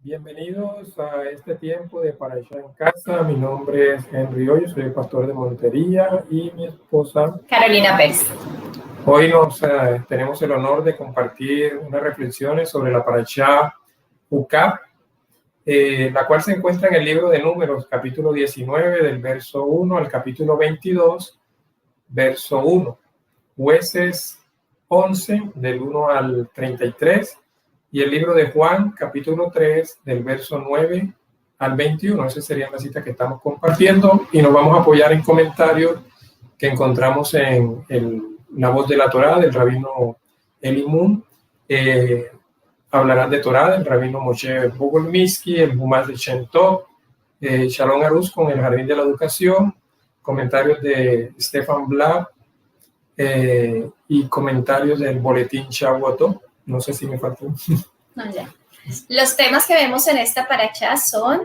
Bienvenidos a este tiempo de Parashá en Casa. Mi nombre es Henry Hoyo, soy el pastor de Montería y mi esposa Carolina Pérez. Hoy tenemos el honor de compartir unas reflexiones sobre la Parashá Ukab, la cual se encuentra en el libro de Números, capítulo 19, del verso 1 al capítulo 22, verso 1. Jueces 11, del 1 al 33. Y el libro de Juan, capítulo 3, del verso 9 al 21. Esa sería la cita que estamos compartiendo. Y nos vamos a apoyar en comentarios que encontramos en la voz de la Torá, del rabino Eli Moon. Hablarán de Torá, del rabino Moshe Bogolminsky, el Humas de Shem Tov, Shalom Aruz con el Jardín de la Educación, comentarios de Stefan Blab y comentarios del Boletín Shavuot. No sé si me faltó. No, ya. Los temas que vemos en esta parashá son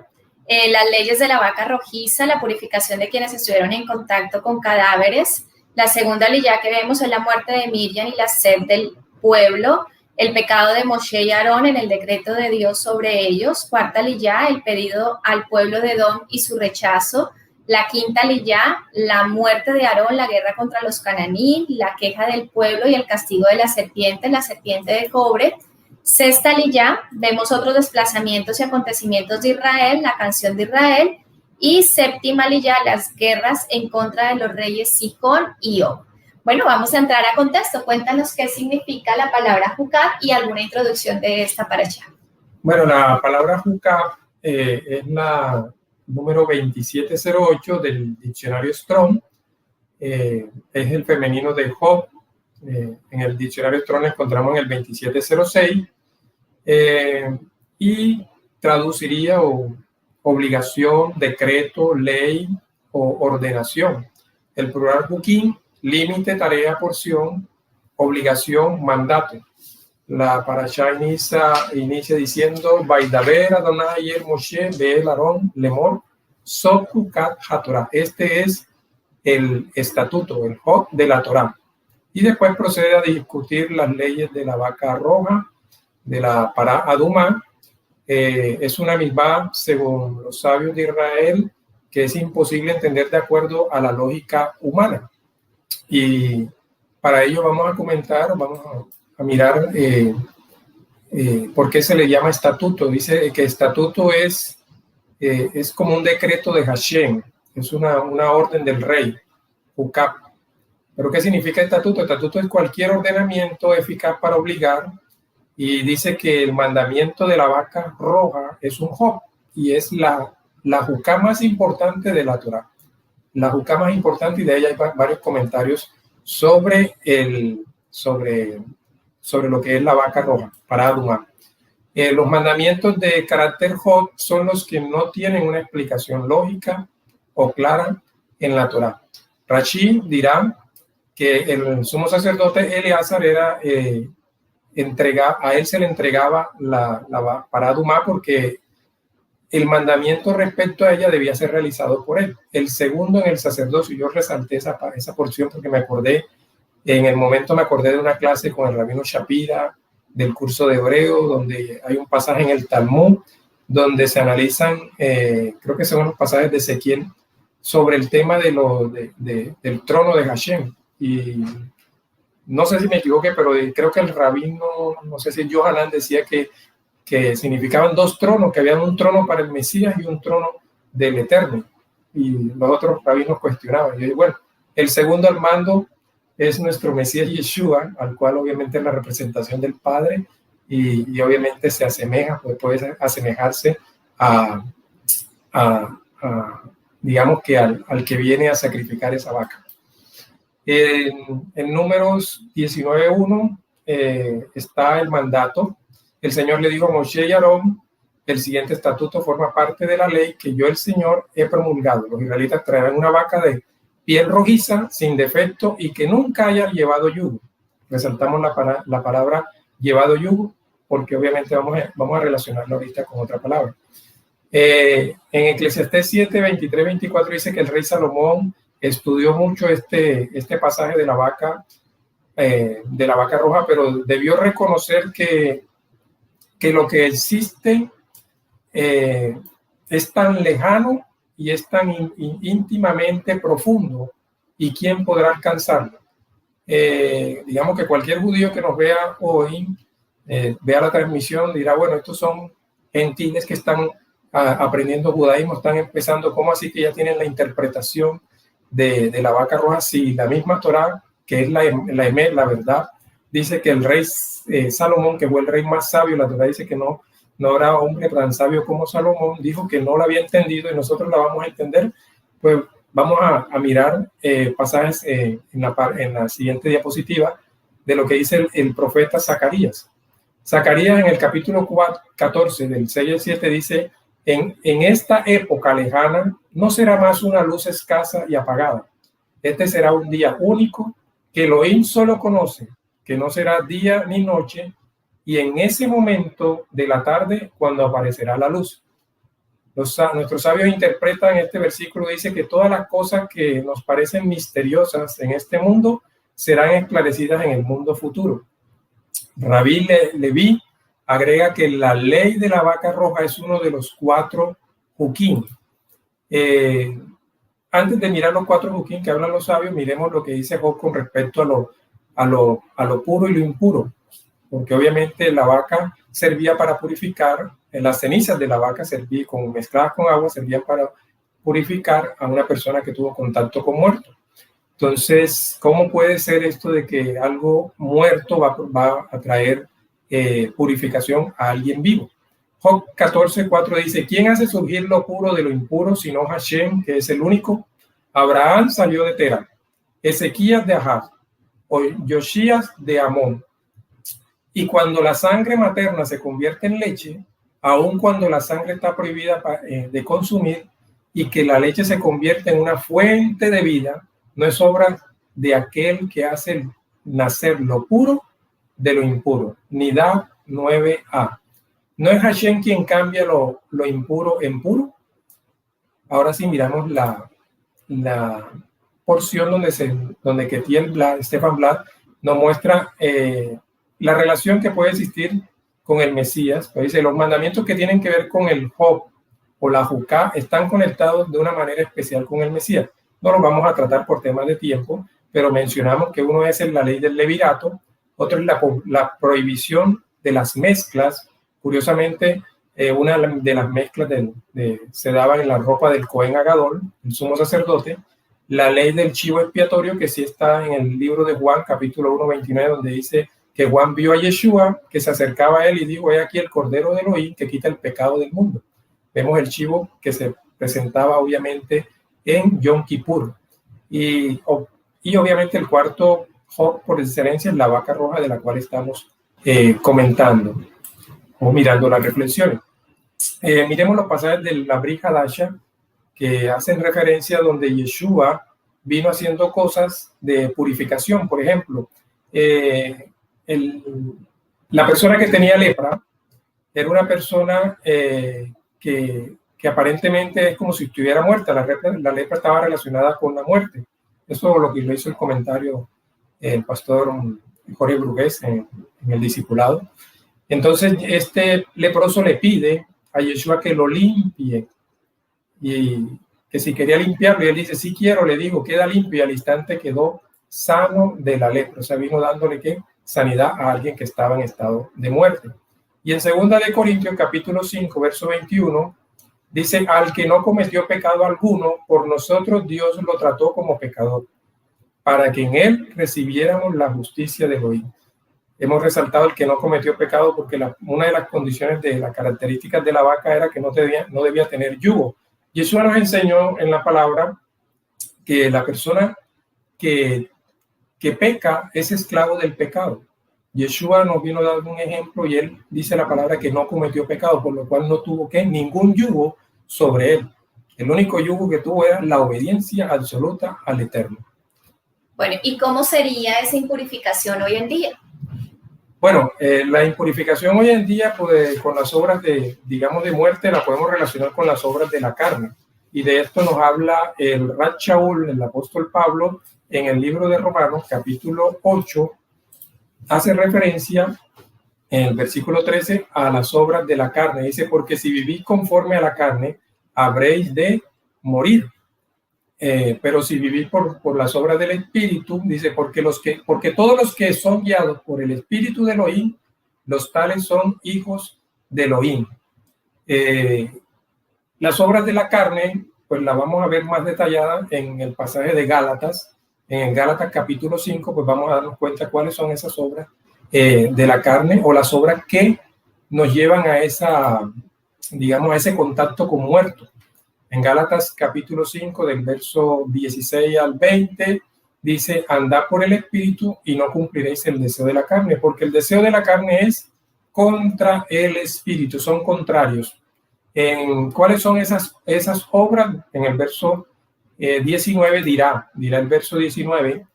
las leyes de la vaca rojiza, la purificación de quienes estuvieron en contacto con cadáveres. La segunda leyá que vemos es la muerte de Miriam y la sed del pueblo, el pecado de Moshe y Aarón en el decreto de Dios sobre ellos. Cuarta leyá, el pedido al pueblo de Edom y su rechazo. La quinta leyá, la muerte de Aarón, la guerra contra los cananí, la queja del pueblo y el castigo de la serpiente de cobre. Sexta leyá, vemos otros desplazamientos y acontecimientos de Israel, la canción de Israel. Y séptima leyá, las guerras en contra de los reyes Sihón y Og. Bueno, vamos a entrar a contexto. Cuéntanos qué significa la palabra Ukab y alguna introducción de esta parashá. Bueno, la palabra Ukab es la número 2708 del diccionario Strong. Es el femenino de Job. En el diccionario Strong encontramos en el 2706. Y traduciría obligación, decreto, ley o ordenación. El plural hukim, límite, tarea, porción, obligación, mandato. La parashá inicia diciendo Vaidaber Adonai el Moshe Be'el Aarón Lemor Sot Ukat HaTorah. Este es el estatuto, el Jod de la Torá. Y después procede a discutir las leyes de la vaca roja, de la Pará Adumá. Es una misma, según los sabios de Israel, que es imposible entender de acuerdo a la lógica humana. Y para ello vamos a comentar, vamos a mirar por qué se le llama estatuto. Dice que estatuto es como un decreto de Hashem, es una orden del rey, Ukab. ¿Pero qué significa estatuto? Estatuto es cualquier ordenamiento eficaz para obligar. Y dice que el mandamiento de la vaca roja es un Job y es la jucá más importante de la Torá. La jucá más importante, y de ella hay varios comentarios sobre lo que es la vaca roja, para Adumá. Los mandamientos de carácter Job son los que no tienen una explicación lógica o clara en la Torá. Rashi dirá que el sumo sacerdote Eleazar era... a él se le entregaba la para Adumá porque el mandamiento respecto a ella debía ser realizado por él. El segundo en el sacerdocio, yo resalté esa porción porque me acordé de una clase con el rabino Shapira del curso de hebreo, donde hay un pasaje en el Talmud donde se analizan, creo que son los pasajes de Ezequiel, sobre el tema del trono de Hashem. Y no sé si me equivoqué, pero creo que el rabino, no sé si Yohanan decía que significaban dos tronos, que había un trono para el Mesías y un trono del Eterno. Y los otros rabinos cuestionaban. Y bueno, el segundo al mando es nuestro Mesías Yeshua, al cual obviamente es la representación del Padre y obviamente se asemeja, puede asemejarse digamos que al que viene a sacrificar esa vaca. En Números 19:1 está el mandato. El Señor le dijo a Moshe y Aarón: el siguiente estatuto forma parte de la ley que yo, el Señor, he promulgado. Los israelitas traerán una vaca de piel rojiza, sin defecto y que nunca haya llevado yugo. Resaltamos la palabra llevado yugo porque obviamente vamos a relacionarlo ahorita con otra palabra. En Eclesiastés 7, 23, 24 dice que el rey Salomón estudió mucho este pasaje de la vaca roja, pero debió reconocer que lo que existe es tan lejano y es tan íntimamente profundo, ¿y quién podrá alcanzarlo? Digamos que cualquier judío que nos vea hoy, vea la transmisión, dirá, bueno, estos son gentiles que están aprendiendo judaísmo, están empezando, ¿cómo así que ya tienen la interpretación de la vaca roja? Si la misma Torá, que es la verdad, dice que el rey Salomón, que fue el rey más sabio, la Torá dice que no habrá hombre tan sabio como Salomón, dijo que no la había entendido y nosotros la vamos a entender. Pues vamos a mirar pasajes en la siguiente diapositiva de lo que dice el profeta Zacarías. Zacarías en el capítulo 14 del 6 al 7 dice, en esta época lejana no será más una luz escasa y apagada. Este será un día único que Elohim solo conoce, que no será día ni noche, y en ese momento de la tarde cuando aparecerá la luz. Nuestros sabios interpretan este versículo, dice que todas las cosas que nos parecen misteriosas en este mundo serán esclarecidas en el mundo futuro. Rabí Leví agrega que la ley de la vaca roja es uno de los 4 juquín. Antes de mirar los 4 juquín que hablan los sabios, miremos lo que dice Job con respecto a lo puro y lo impuro, porque obviamente la vaca servía para purificar, las cenizas de la vaca mezcladas con agua servían para purificar a una persona que tuvo contacto con muerto. Entonces, ¿cómo puede ser esto de que algo muerto va a traer purificación a alguien vivo? Job 14:4 dice, ¿quién hace surgir lo puro de lo impuro sino Hashem, que es el único? Abraham salió de Terán, Ezequías de Ahaz, o Yoshías de Amón. Y cuando la sangre materna se convierte en leche, aun cuando la sangre está prohibida de consumir y que la leche se convierte en una fuente de vida, no es obra de aquel que hace nacer lo puro de lo impuro. Nidab 9a. ¿No es Hashem quien cambia lo impuro en puro? Ahora sí miramos la porción donde Ketiel Stefan Blatt nos muestra la relación que puede existir con el Mesías. Pues dice, los mandamientos que tienen que ver con el Job o la Jucá están conectados de una manera especial con el Mesías. No los vamos a tratar por temas de tiempo, pero mencionamos que uno es la ley del levirato, otro es la prohibición de las mezclas. Curiosamente, una de las mezclas se daba en la ropa del Cohen Agadol, el sumo sacerdote. La ley del chivo expiatorio, que sí está en el libro de Juan, capítulo 1, 29, donde dice que Juan vio a Yeshua, que se acercaba a él y dijo, he aquí el Cordero de Elohim que quita el pecado del mundo. Vemos el chivo que se presentaba obviamente en Yom Kippur. Y obviamente el cuarto Job por excelencia es la vaca roja, de la cual estamos comentando o mirando las reflexiones. Miremos los pasajes de la Brit Hadasha que hacen referencia donde Yeshua vino haciendo cosas de purificación. Por ejemplo, la persona que tenía lepra era una persona que aparentemente es como si estuviera muerta. La lepra estaba relacionada con la muerte. Eso es lo que lo hizo el comentario el pastor Jorge Brugués en el discipulado. Entonces este leproso le pide a Yeshua que lo limpie y que si quería limpiarlo, y él dice, sí quiero, le digo, queda limpio, y al instante quedó sano de la lepra. O sea, vino dándole sanidad a alguien que estaba en estado de muerte. Y en 2 de Corintios capítulo 5 verso 21 dice, al que no cometió pecado alguno, por nosotros Dios lo trató como pecador, para que en él recibiéramos la justicia de Elohim. Hemos resaltado el que no cometió pecado porque una de las condiciones de las características de la vaca era que no debía tener yugo. Y eso nos enseñó en la palabra que la persona que peca es esclavo del pecado. Yeshua nos vino a dar un ejemplo y él dice la palabra que no cometió pecado, por lo cual no tuvo ningún yugo sobre él. El único yugo que tuvo era la obediencia absoluta al Eterno. Bueno, ¿y cómo sería esa impurificación hoy en día? Bueno, la impurificación hoy en día, pues, con las obras de muerte, la podemos relacionar con las obras de la carne. Y de esto nos habla el Rat Shaul, el apóstol Pablo, en el libro de Romanos, capítulo 8, hace referencia en el versículo 13, a las obras de la carne. Dice, porque si vivís conforme a la carne, habréis de morir. Pero si vivís por las obras del Espíritu, dice, porque todos los que son guiados por el Espíritu de Elohim, los tales son hijos de Elohim. Las obras de la carne, pues la vamos a ver más detallada en el pasaje de Gálatas. En Gálatas capítulo 5, pues vamos a darnos cuenta cuáles son esas obras de la carne, o las obras que nos llevan a digamos, a ese contacto con muertos. En Gálatas capítulo 5, del verso 16 al 20, dice, andad por el Espíritu y no cumpliréis el deseo de la carne, porque el deseo de la carne es contra el Espíritu, son contrarios. ¿Cuáles son esas obras? En el verso 19 dirá el verso 19,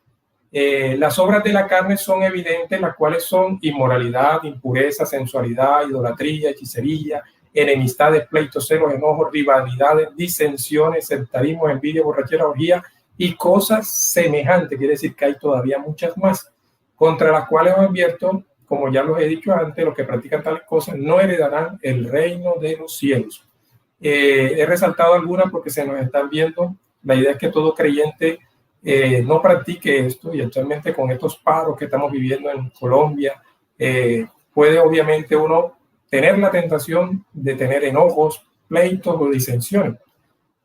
las obras de la carne son evidentes, las cuales son inmoralidad, impureza, sensualidad, idolatría, hechicería, enemistades, pleitos, celos, enojos, rivalidades, disensiones, sectarismo, envidia, borrachera, orgía y cosas semejantes. Quiere decir que hay todavía muchas más, contra las cuales os advierto, como ya los he dicho antes, los que practican tales cosas no heredarán el reino de los cielos. He resaltado algunas porque se nos están viendo. La idea es que todo creyente no practique esto, y actualmente con estos paros que estamos viviendo en Colombia, puede obviamente uno tener la tentación de tener enojos, pleitos o disensiones.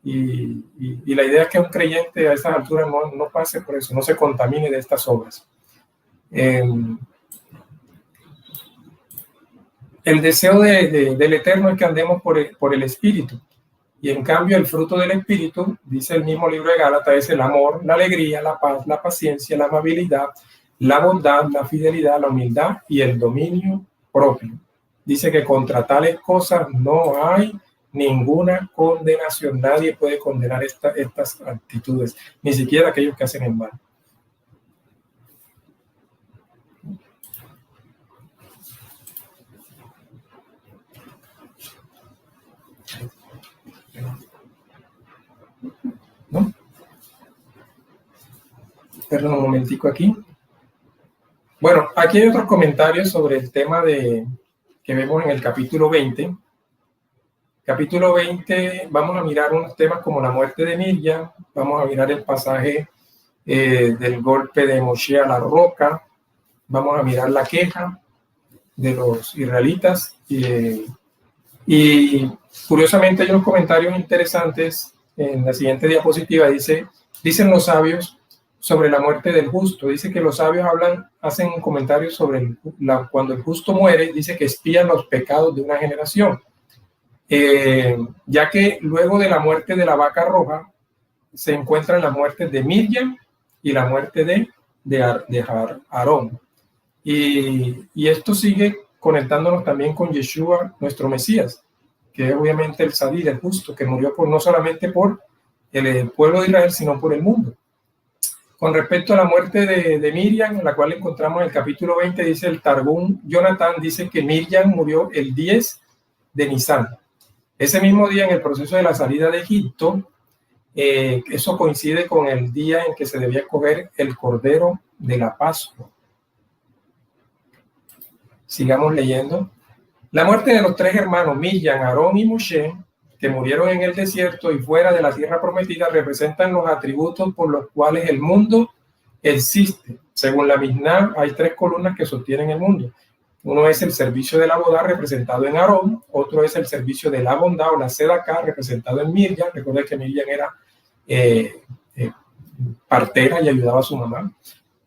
Y la idea es que un creyente a esas alturas no pase por eso, no se contamine de estas obras. El deseo del Eterno es que andemos por el Espíritu. Y en cambio el fruto del Espíritu, dice el mismo libro de Gálatas, es el amor, la alegría, la paz, la paciencia, la amabilidad, la bondad, la fidelidad, la humildad y el dominio propio. Dice que contra tales cosas no hay ninguna condenación. Nadie puede condenar estas actitudes, ni siquiera aquellos que hacen el mal. ¿No? Perdón un momentico aquí. Bueno, aquí hay otros comentarios sobre el tema que vemos en el capítulo 20. Capítulo 20, vamos a mirar unos temas como la muerte de Miriam, vamos a mirar el pasaje del golpe de Moshe a la roca, vamos a mirar la queja de los israelitas y curiosamente hay unos comentarios interesantes en la siguiente diapositiva. Dicen los sabios sobre la muerte del justo. Dice que los sabios hacen un comentario sobre cuando el justo muere, dice que expían los pecados de una generación. Ya que luego de la muerte de la vaca roja se encuentran las muertes de Miriam y la muerte de Aarón. Y esto sigue conectándonos también con Yeshua, nuestro Mesías, que es obviamente el Sadí, el justo, que murió no solamente por el pueblo de Israel, sino por el mundo. Con respecto a la muerte de Miriam, la cual encontramos en el capítulo 20, dice el Targum Jonathan, dice que Miriam murió el 10 de Nisan. Ese mismo día, en el proceso de la salida de Egipto, eso coincide con el día en que se debía escoger el Cordero de la Pascua. Sigamos leyendo. La muerte de los tres hermanos, Miriam, Aarón y Moshe, que murieron en el desierto y fuera de la tierra prometida, representan los atributos por los cuales el mundo existe. Según la Mishnah, hay tres columnas que sostienen el mundo. Uno es el servicio de la boda, representado en Aarón. Otro es el servicio de la bondad o la sedacá, representado en Miriam. Recuerden que Miriam era partera y ayudaba a su mamá.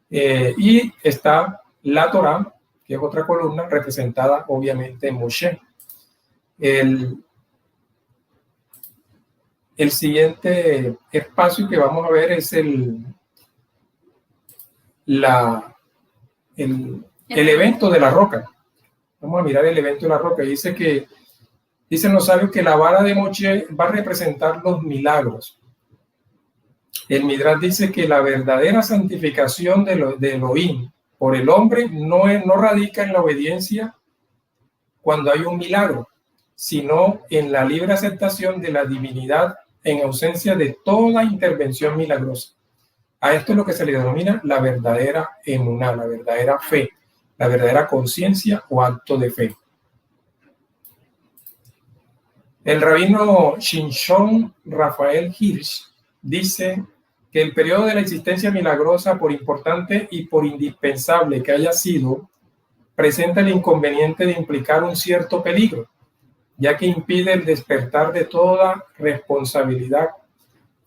Y está la Torá, que es otra columna, representada obviamente en Moshe. El siguiente espacio que vamos a ver es el evento de la roca. Vamos a mirar el evento de la roca. Dicen los sabios que la vara de Moshe va a representar los milagros. El Midrash dice que la verdadera santificación de Elohim por el hombre no radica en la obediencia cuando hay un milagro, sino en la libre aceptación de la divinidad en ausencia de toda intervención milagrosa. A esto es lo que se le denomina la verdadera emuná, la verdadera fe. la verdadera conciencia o acto de fe. El rabino Shimshon Rafael Hirsch dice que el periodo de la existencia milagrosa, por importante y por indispensable que haya sido, presenta el inconveniente de implicar un cierto peligro, ya que impide el despertar de toda responsabilidad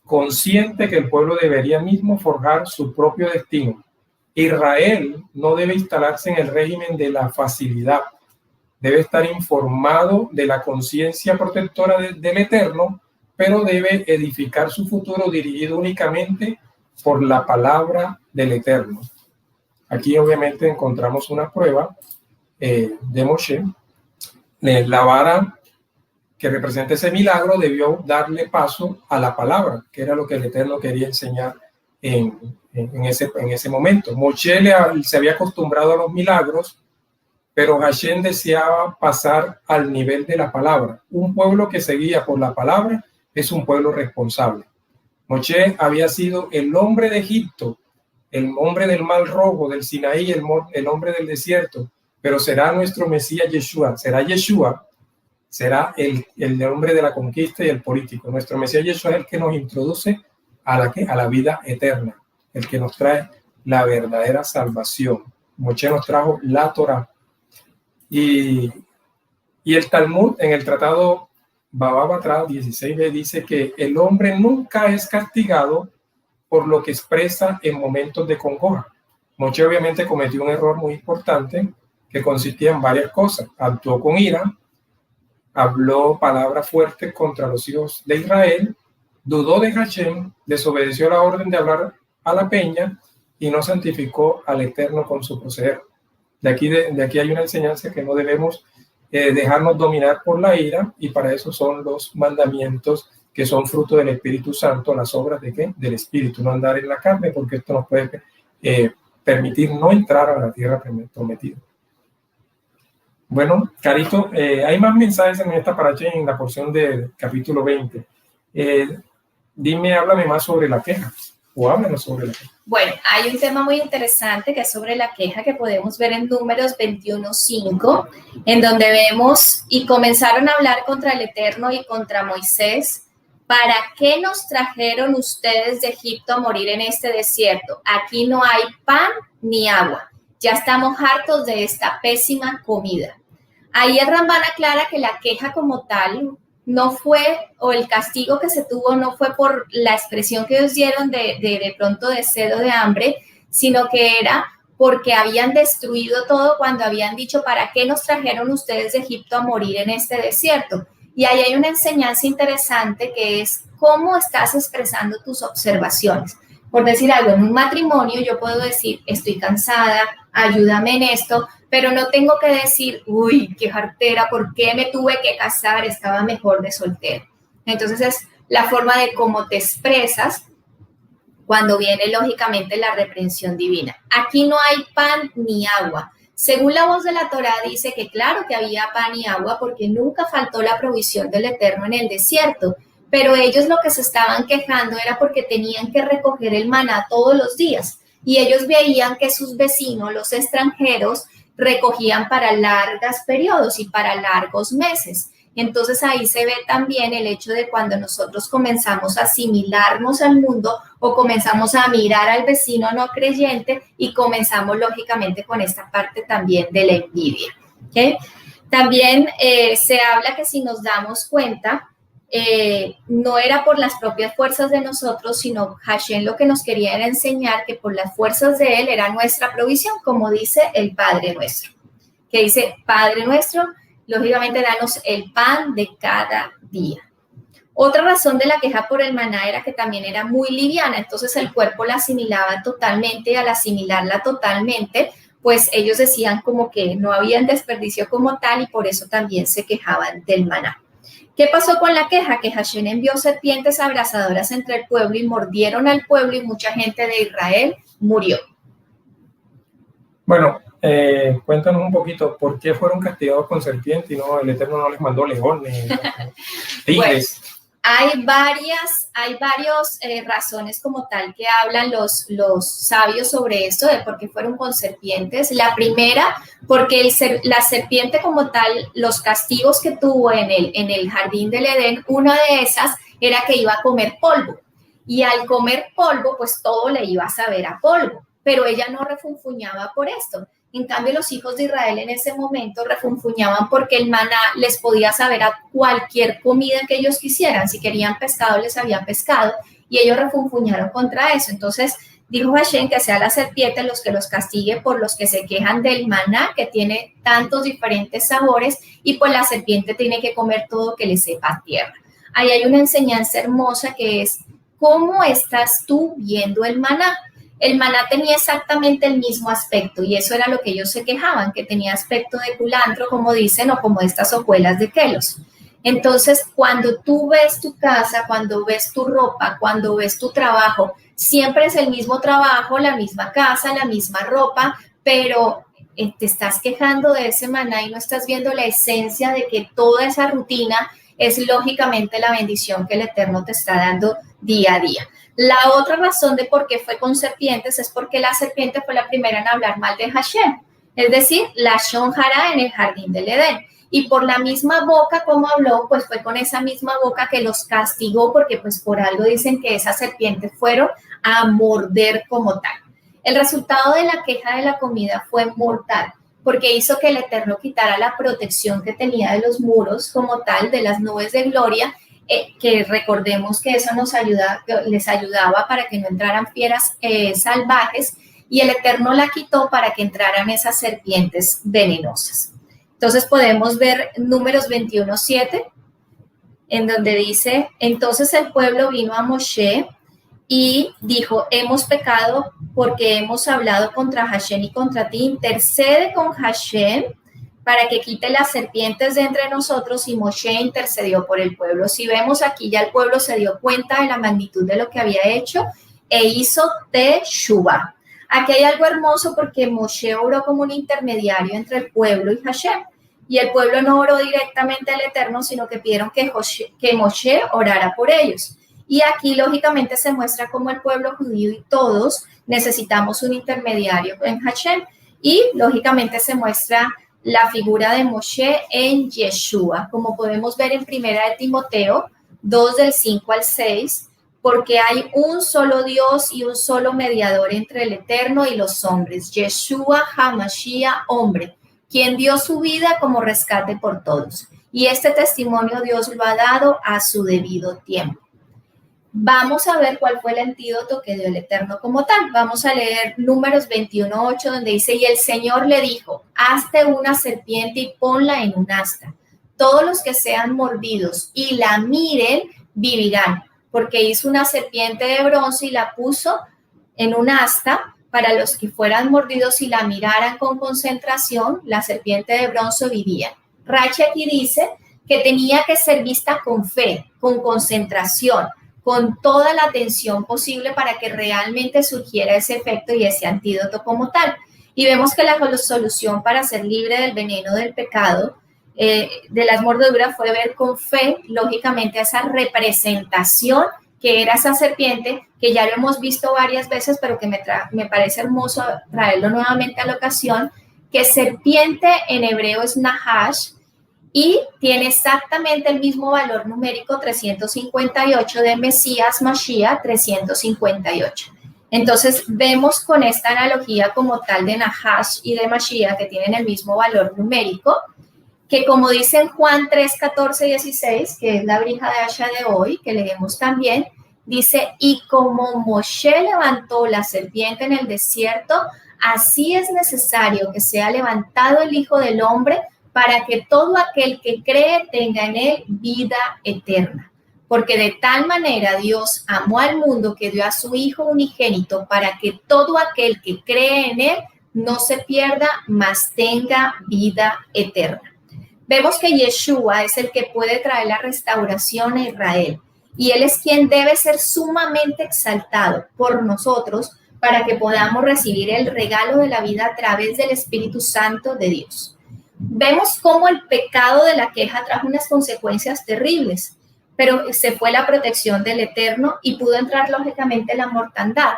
consciente que el pueblo debería mismo forjar su propio destino. Israel no debe instalarse en el régimen de la facilidad, debe estar informado de la conciencia protectora del Eterno, pero debe edificar su futuro dirigido únicamente por la palabra del Eterno. Aquí obviamente encontramos una prueba de Moshe. La vara que representa ese milagro debió darle paso a la palabra, que era lo que el Eterno quería enseñar en ese momento. Moshe se había acostumbrado a los milagros, pero Hashem deseaba pasar al nivel de la palabra. Un pueblo que se guía por la palabra es un pueblo responsable. Moshe había sido el hombre de Egipto, el hombre del Mar Rojo, del Sinaí, el hombre del desierto, pero será nuestro Mesías Yeshua, será el hombre de la conquista y el político. Nuestro Mesías Yeshua es el que nos introduce a la vida eterna, el que nos trae la verdadera salvación. Moshe nos trajo la Torá. Y el Talmud en el tratado Baba Batra 16b dice que el hombre nunca es castigado por lo que expresa en momentos de congoja. Moshe obviamente cometió un error muy importante que consistía en varias cosas. Actuó con ira, habló palabras fuertes contra los hijos de Israel, dudó de Hashem, desobedeció la orden de hablar a la peña y no santificó al Eterno con su proceder. De aquí hay una enseñanza que no debemos dejarnos dominar por la ira, y para eso son los mandamientos que son fruto del Espíritu Santo, las obras de ¿qué? Del Espíritu, no andar en la carne, porque esto nos puede permitir no entrar a la tierra prometida. Bueno, Carito, hay más mensajes en esta paracha, en la porción del capítulo 20. Háblame más sobre la queja, o háblanos sobre la queja. Bueno, hay un tema muy interesante que es sobre la queja que podemos ver en Números 21:5, en donde vemos y comenzaron a hablar contra el Eterno y contra Moisés. ¿Para qué nos trajeron ustedes de Egipto a morir en este desierto? Aquí no hay pan ni agua. Ya estamos hartos de esta pésima comida. Ahí el Rambán aclara que la queja como tal no fue, o el castigo que se tuvo no fue por la expresión que ellos dieron de pronto de sed o de hambre, sino que era porque habían destruido todo cuando habían dicho, ¿para qué nos trajeron ustedes de Egipto a morir en este desierto? Y ahí hay una enseñanza interesante que es cómo estás expresando tus observaciones. Por decir algo, en un matrimonio yo puedo decir, estoy cansada, ayúdame en esto, pero no tengo que decir, uy, qué jartera, ¿por qué me tuve que casar? Estaba mejor de soltero. Entonces es la forma de cómo te expresas cuando viene lógicamente la reprensión divina. Aquí no hay pan ni agua. Según la voz de la Torá dice que claro que había pan y agua porque nunca faltó la provisión del Eterno en el desierto, pero ellos lo que se estaban quejando era porque tenían que recoger el maná todos los días y ellos veían que sus vecinos, los extranjeros, recogían para largos periodos y para largos meses. Entonces ahí se ve también el hecho de cuando nosotros comenzamos a asimilarnos al mundo o comenzamos a mirar al vecino no creyente y comenzamos lógicamente con esta parte también de la envidia. ¿Okay? También se habla que si nos damos cuenta, no era por las propias fuerzas de nosotros, sino Hashem lo que nos quería era enseñar que por las fuerzas de Él era nuestra provisión, como dice el Padre Nuestro, que dice, Padre Nuestro, lógicamente danos el pan de cada día. Otra razón de la queja por el maná era que también era muy liviana, entonces el cuerpo la asimilaba totalmente, y al asimilarla totalmente, pues ellos decían como que no había desperdicio como tal y por eso también se quejaban del maná. ¿Qué pasó con la queja? Que Hashem envió serpientes abrasadoras entre el pueblo y mordieron al pueblo y mucha gente de Israel murió. Bueno, cuéntanos un poquito, ¿por qué fueron castigados con serpientes y no, el Eterno no les mandó leones, tigres? Hay varias razones como tal que hablan los sabios sobre esto, de por qué fueron con serpientes. La primera, porque la serpiente como tal, los castigos que tuvo en el jardín del Edén, una de esas era que iba a comer polvo. Y al comer polvo, pues todo le iba a saber a polvo. Pero ella no refunfuñaba por esto. En cambio, los hijos de Israel en ese momento refunfuñaban porque el maná les podía saber a cualquier comida que ellos quisieran. Si querían pescado, les sabía pescado, y ellos refunfuñaron contra eso. Entonces, dijo Hashem que sea la serpiente los que los castigue por los que se quejan del maná, que tiene tantos diferentes sabores, y pues la serpiente tiene que comer todo que le sepa a tierra. Ahí hay una enseñanza hermosa que es, ¿cómo estás tú viendo el maná? El maná tenía exactamente el mismo aspecto, y eso era lo que ellos se quejaban, que tenía aspecto de culantro, como dicen, o como estas hojuelas de Kelos. Entonces, cuando tú ves tu casa, cuando ves tu ropa, cuando ves tu trabajo, siempre es el mismo trabajo, la misma casa, la misma ropa, pero te estás quejando de ese maná y no estás viendo la esencia de que toda esa rutina es lógicamente la bendición que el Eterno te está dando día a día. La otra razón de por qué fue con serpientes es porque la serpiente fue la primera en hablar mal de Hashem, es decir, la Shon Hara en el jardín del Edén. Y por la misma boca como habló, pues fue con esa misma boca que los castigó, porque pues por algo dicen que esas serpientes fueron a morder como tal. El resultado de la queja de la comida fue mortal, porque hizo que el Eterno quitara la protección que tenía de los muros como tal, de las nubes de gloria, que recordemos que eso les ayudaba para que no entraran fieras salvajes, y el Eterno la quitó para que entraran esas serpientes venenosas. Entonces podemos ver Números 21:7, en donde dice, entonces el pueblo vino a Moshe y dijo, hemos pecado porque hemos hablado contra Hashem y contra ti, intercede con Hashem para que quite las serpientes de entre nosotros, y Moshe intercedió por el pueblo. Si vemos aquí, ya el pueblo se dio cuenta de la magnitud de lo que había hecho e hizo teshuvá. Aquí hay algo hermoso porque Moshe oró como un intermediario entre el pueblo y Hashem, y el pueblo no oró directamente al Eterno, sino que pidieron que Moshe orara por ellos. Y aquí lógicamente se muestra cómo el pueblo judío y todos necesitamos un intermediario en Hashem, y lógicamente se muestra la figura de Moshe en Yeshua, como podemos ver en 1 Timoteo 2 del 5 al 6, porque hay un solo Dios y un solo mediador entre el Eterno y los hombres, Yeshua HaMashiach, hombre, quien dio su vida como rescate por todos. Y este testimonio Dios lo ha dado a su debido tiempo. Vamos a ver cuál fue el antídoto que dio el Eterno como tal. Vamos a leer Números 21:8, donde dice, y el Señor le dijo, hazte una serpiente y ponla en un asta. Todos los que sean mordidos y la miren, vivirán, porque hizo una serpiente de bronce y la puso en un asta para los que fueran mordidos y la miraran con concentración, la serpiente de bronce vivía. Rachi aquí dice que tenía que ser vista con fe, con concentración, con toda la atención posible para que realmente surgiera ese efecto y ese antídoto como tal. Y vemos que la solución para ser libre del veneno del pecado, de las mordeduras, fue ver con fe, lógicamente, esa representación que era esa serpiente, que ya lo hemos visto varias veces, pero que me parece hermoso traerlo nuevamente a la ocasión, que serpiente en hebreo es nahash, y tiene exactamente el mismo valor numérico 358 de Mesías Mashiach 358. Entonces vemos con esta analogía como tal de Nahash y de Mashiach, que tienen el mismo valor numérico, que como dicen Juan 3, 14 y 16, que es la brija de Asha de hoy, que leemos también, dice, y como Moshe levantó la serpiente en el desierto, así es necesario que sea levantado el Hijo del Hombre, para que todo aquel que cree tenga en él vida eterna. Porque de tal manera Dios amó al mundo que dio a su Hijo unigénito, para que todo aquel que cree en él no se pierda, mas tenga vida eterna. Vemos que Yeshua es el que puede traer la restauración a Israel, y él es quien debe ser sumamente exaltado por nosotros para que podamos recibir el regalo de la vida a través del Espíritu Santo de Dios. Vemos cómo el pecado de la queja trajo unas consecuencias terribles. pero se fue la protección del Eterno y pudo entrar lógicamente la mortandad.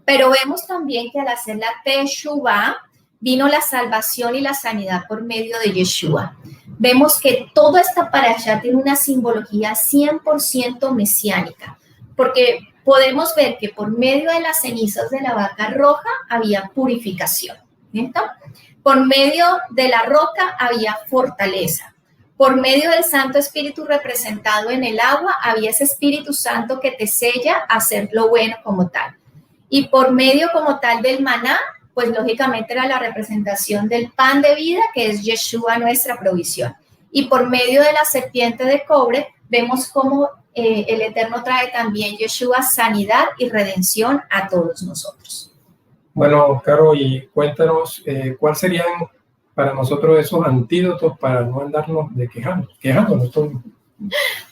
Pero vemos también que al hacer la Teshuvah, vino la salvación y la sanidad por medio de Yeshua. Vemos que toda esta parashá tiene una simbología 100% mesiánica, porque podemos ver que por medio de las cenizas de la vaca roja había purificación, ¿cierto? Por medio de la roca había fortaleza. Por medio del Santo Espíritu representado en el agua, había ese Espíritu Santo que te sella a hacer lo bueno como tal. Y por medio como tal del maná, pues lógicamente era la representación del pan de vida, que es Yeshua, nuestra provisión. Y por medio de la serpiente de cobre, vemos cómo el Eterno trae también Yeshua sanidad y redención a todos nosotros. Bueno, Caro, y cuéntanos cuáles serían para nosotros esos antídotos para no andarnos quejándonos todo.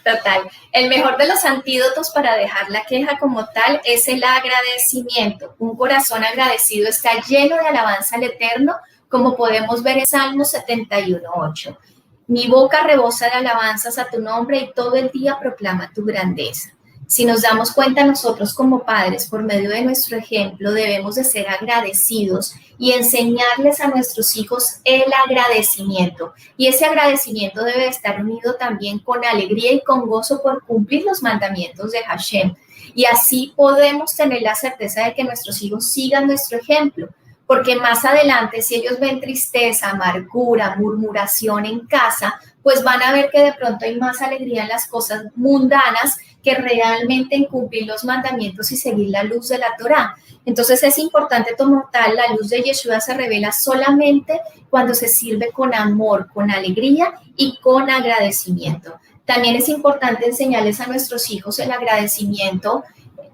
Total. El mejor de los antídotos para dejar la queja como tal es el agradecimiento. Un corazón agradecido está lleno de alabanza al Eterno, como podemos ver en Salmo 71:8. Mi boca rebosa de alabanzas a tu nombre y todo el día proclama tu grandeza. Si nos damos cuenta nosotros como padres, por medio de nuestro ejemplo, debemos de ser agradecidos y enseñarles a nuestros hijos el agradecimiento. Y ese agradecimiento debe estar unido también con alegría y con gozo por cumplir los mandamientos de Hashem. Y así podemos tener la certeza de que nuestros hijos sigan nuestro ejemplo. Porque más adelante, si ellos ven tristeza, amargura, murmuración en casa, pues van a ver que de pronto hay más alegría en las cosas mundanas que realmente en cumplir los mandamientos y seguir la luz de la Torá. Entonces es importante tomar tal, la luz de Yeshua se revela solamente cuando se sirve con amor, con alegría y con agradecimiento. También es importante enseñarles a nuestros hijos el agradecimiento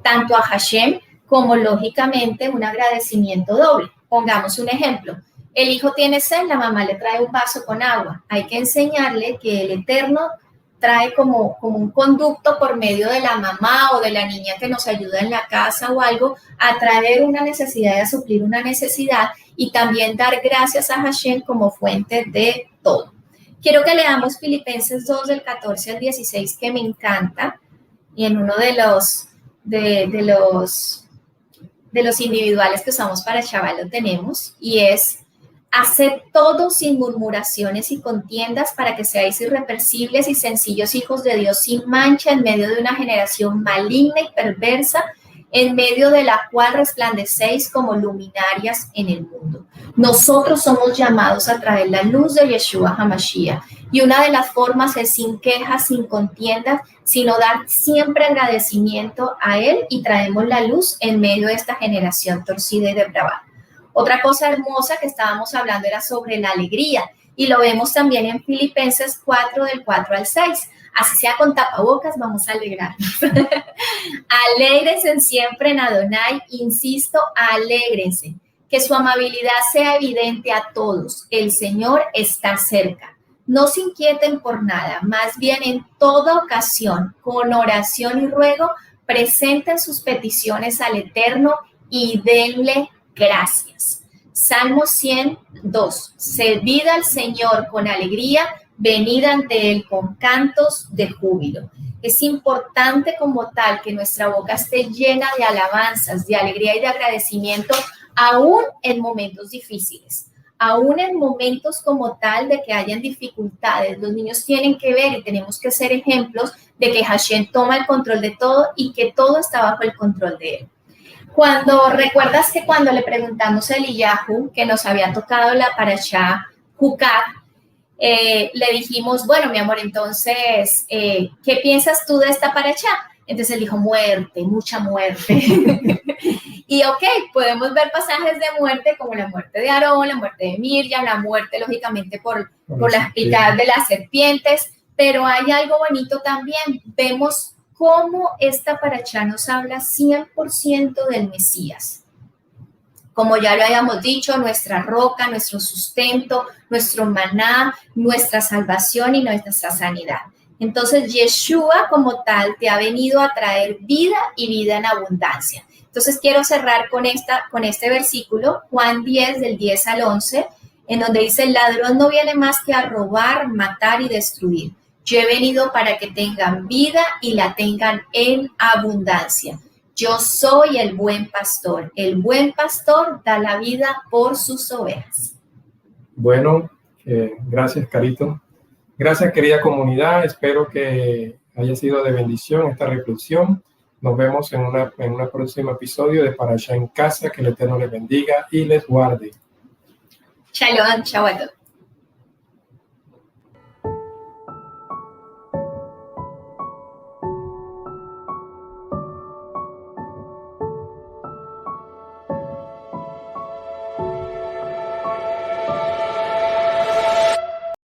tanto a Hashem como lógicamente un agradecimiento doble. Pongamos un ejemplo. El hijo tiene sed, la mamá le trae un vaso con agua. Hay que enseñarle que el Eterno trae como un conducto por medio de la mamá o de la niña que nos ayuda en la casa o algo a traer una necesidad y a suplir una necesidad y también dar gracias a Hashem como fuente de todo. Quiero que leamos Filipenses 2 del 14 al 16 que me encanta y en uno de los individuales que usamos para Shabbat lo tenemos y es: haced todo sin murmuraciones y contiendas para que seáis irreprensibles y sencillos hijos de Dios sin mancha en medio de una generación maligna y perversa, en medio de la cual resplandecéis como luminarias en el mundo. Nosotros somos llamados a traer la luz de Yeshua HaMashiach y una de las formas es sin quejas, sin contiendas, sino dar siempre agradecimiento a Él y traemos la luz en medio de esta generación torcida y depravada. Otra cosa hermosa que estábamos hablando era sobre la alegría y lo vemos también en Filipenses 4 del 4 al 6. Así sea con tapabocas, vamos a alegrarnos. Alégrense siempre en Adonai, insisto, alégrense. Que su amabilidad sea evidente a todos. El Señor está cerca. No se inquieten por nada, más bien en toda ocasión, con oración y ruego, presenten sus peticiones al Eterno y denle gracias. Salmo 102. Servid al Señor con alegría, venid ante Él con cantos de júbilo. Es importante como tal que nuestra boca esté llena de alabanzas, de alegría y de agradecimiento, aún en momentos difíciles, aún en momentos como tal de que hayan dificultades. Los niños tienen que ver y tenemos que ser ejemplos de que Hashem toma el control de todo y que todo está bajo el control de Él. Recuerdas que cuando le preguntamos a Eliyahu que nos había tocado la parashá Jucat, le dijimos, bueno, mi amor, entonces, ¿qué piensas tú de esta parashá? Entonces él dijo, muerte, mucha muerte. Y ok, podemos ver pasajes de muerte como la muerte de Aarón, la muerte de Miriam, la muerte lógicamente por las picadas de las serpientes, pero hay algo bonito también. Vemos cómo esta parashá nos habla 100% del Mesías. Como ya lo habíamos dicho, nuestra roca, nuestro sustento, nuestro maná, nuestra salvación y nuestra sanidad. Entonces, Yeshua como tal te ha venido a traer vida y vida en abundancia. Entonces, quiero cerrar con este versículo, Juan 10, del 10 al 11, en donde dice, el ladrón no viene más que a robar, matar y destruir. Yo he venido para que tengan vida y la tengan en abundancia. Yo soy el buen pastor. El buen pastor da la vida por sus ovejas. Bueno, gracias, Carito. Gracias, querida comunidad. Espero que haya sido de bendición esta reflexión. Nos vemos en un próximo episodio de Parashá en Casa. Que el Eterno les bendiga y les guarde. Shalom, chao a todos.